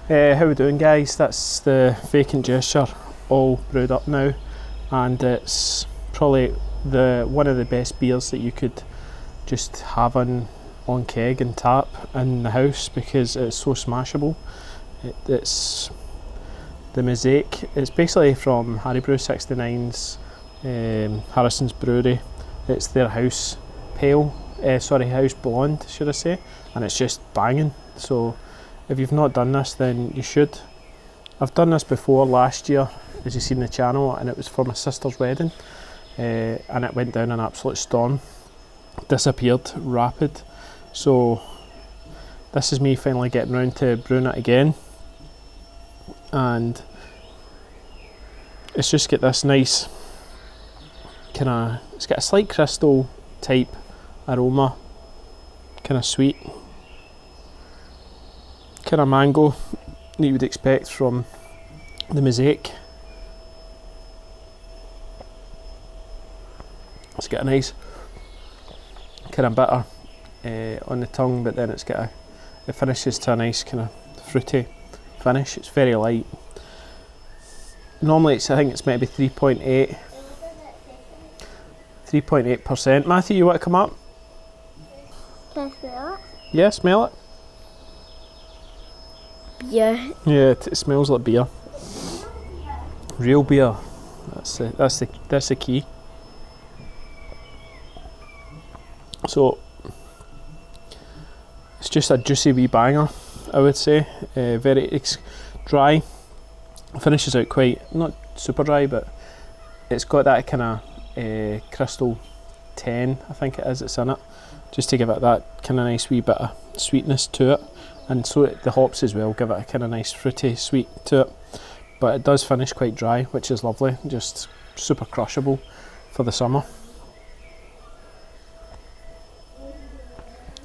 How we doing, guys? That's the Vacant Gesture all brewed up now, and it's probably one of the best beers that you could just have on keg and tap in the house because it's so smashable. It's the Mosaic. It's basically from Harry Brew 69's Harrison's Brewery. It's their house pale, house blonde, should I say, and it's just banging. So if you've not done this, then you should. I've done this before last year, as you see in the channel, and it was for my sister's wedding, and it went down an absolute storm. Disappeared rapid. So this is me finally getting round to brewing it again, and it's just got this nice it's got a slight crystal type aroma, kind of sweet, kind of mango that you would expect from the Mosaic. It's got a nice kind of bitter on the tongue, but then it finishes to a nice kind of fruity finish. It's very light. Normally I think it's maybe 3.8%. Matthew, you want to come up? Can I smell it? Yeah, smell it. Yeah. Yeah, it smells like beer. Real beer. That's the key. So it's just a juicy wee banger, I would say. Very dry. Finishes out quite, not super dry, but it's got that kind of crystal 10, I think it is, it's in it, just to give it that kind of nice wee bit of sweetness to it. And so the hops as well give it a kind of nice fruity sweet to it, but it does finish quite dry, which is lovely, just super crushable for the summer.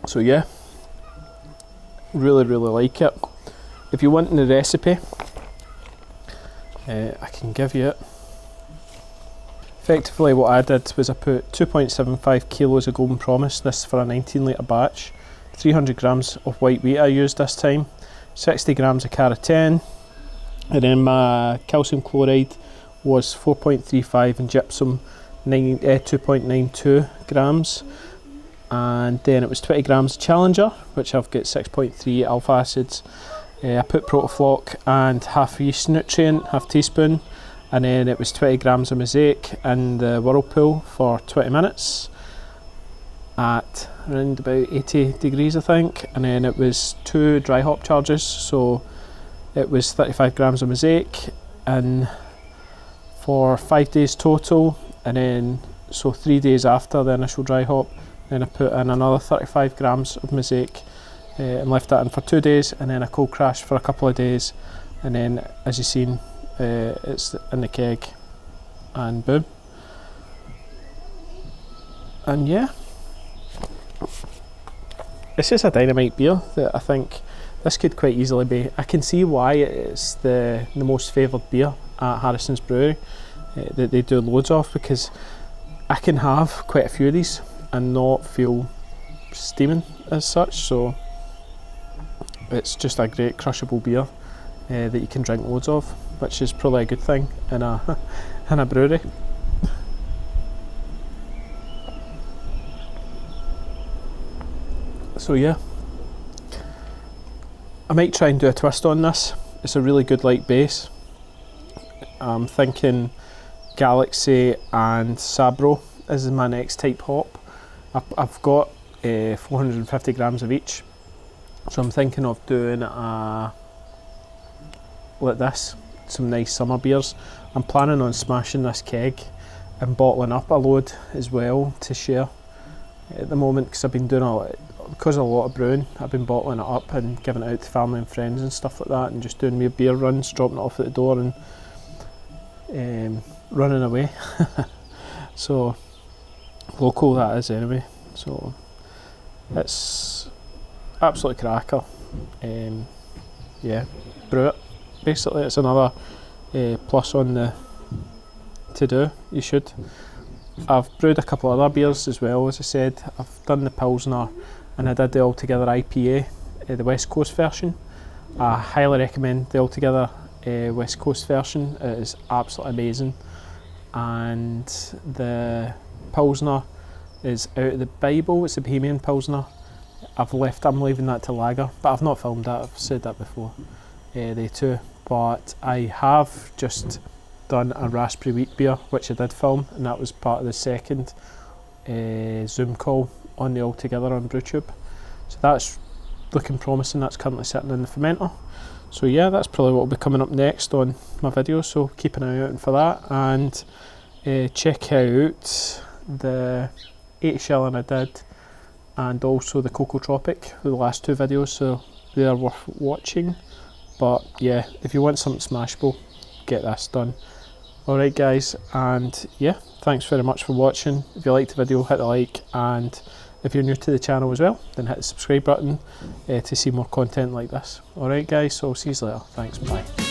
So yeah, really like it. If you want the recipe, I can give you it. Effectively what I did was I put 2.75 kilos of Golden Promise, this for a 19 litre batch, 300 grams of white wheat I used this time, 60 grams of Cara 10, and then my calcium chloride was 4.35 and gypsum 2.92 grams, and then it was 20 grams of Challenger, which I've got 6.3 alpha acids. I put Protofloc and half yeast nutrient, half teaspoon, and then it was 20 grams of Mosaic in the Whirlpool for 20 minutes at around about 80 degrees I think, and then it was 2 dry hop charges, so it was 35 grams of Mosaic and for 5 days total, and then so 3 days after the initial dry hop, then I put in another 35 grams of Mosaic and left that in for 2 days, and then a cold crash for a couple of days, and then as you've seen, it's in the keg, and boom. And yeah, it's just a dynamite beer that I think this could quite easily be. I can see why it's the most favoured beer at Harrison's Brewery that they do loads of, because I can have quite a few of these and not feel steaming as such. So it's just a great crushable beer that you can drink loads of, which is probably a good thing in a in a brewery. So yeah, I might try and do a twist on this. It's a really good light base. I'm thinking Galaxy and Sabro is my next type hop. I've got 450 grams of each, so I'm thinking of doing like this, some nice summer beers. I'm planning on smashing this keg and bottling up a load as well to share at the moment, because I've been doing because of a lot of brewing, I've been bottling it up and giving it out to family and friends and stuff like that, and just doing me beer runs, dropping it off at the door and running away. So local that is anyway, so it's absolute cracker. Yeah, brew it. Basically it's another plus on the to do. You should. I've brewed a couple of other beers as well, as I said. I've done the Pilsner and I did the Altogether IPA, the West Coast version, I highly recommend the Altogether West Coast version. It is absolutely amazing. And the Pilsner is out of the Bible. It's a Bohemian Pilsner. I'm leaving that to lager, but I've not filmed that. I've said that before. They too. But I have just done a raspberry wheat beer, which I did film, and that was part of the second Zoom call on the Altogether on BrewTube. So that's looking promising. That's currently sitting in the fermenter. So yeah, that's probably what will be coming up next on my video, so keep an eye out for that. And check out the 8 shilling I did, and also the Cocoa Tropic, the last 2 videos, so they are worth watching. But yeah, if you want something smashable, get this done. Alright guys, and yeah, thanks very much for watching. If you liked the video, hit the like, and if you're new to the channel as well, then hit the subscribe button to see more content like this. Alright guys, so I'll see you later. Thanks, bye.